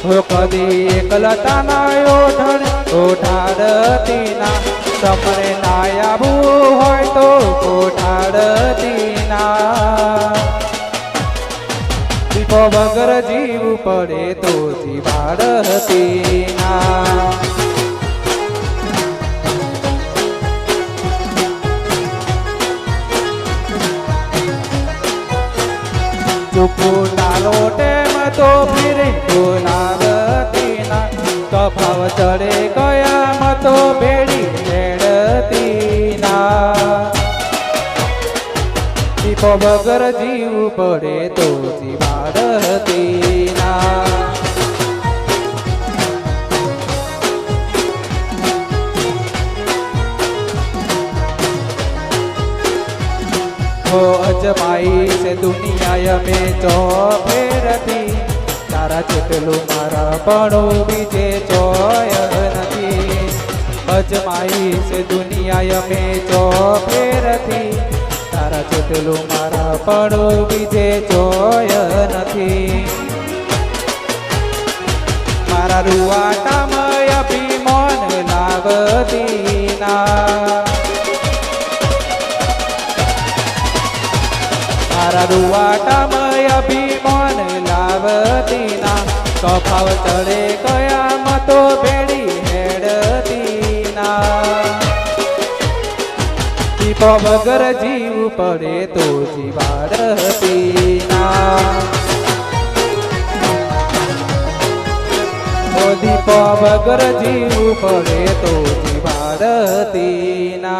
हो कदी एकलता ना ओढ़ण ओढ़ाड़ती ना तमरे ना आवू होय तो ओढ़ाड़ती ना दीपो वगर जीव पड़े तो जीवाड़ती ना चुपू डालो टेम तो फिर लागती ना कफाव चढ़े गया मतो बेड़ी हेड़ती ना दीपो वगर जीव पड़े तो जीवाड़ती ना अजमाई से दुनिया में चो फेरती तारा चेटलू मारा पणो बीजे चोय नथी अजमाई से दुनिया में चो फेरती तारा चेटलू मारा पणो बीजे चोय नथी मारा रुवाटा मय अभिमान लागती ना मारा रुवाटा मय अभिमान लावती ना कफाव चढ़े गया मतो बेड़ी हेड़ती ना दीपो वगर जीव पड़े तो जीवाड़ती ना दीपो वगर जीव पड़े तो जीवाड़ती ना।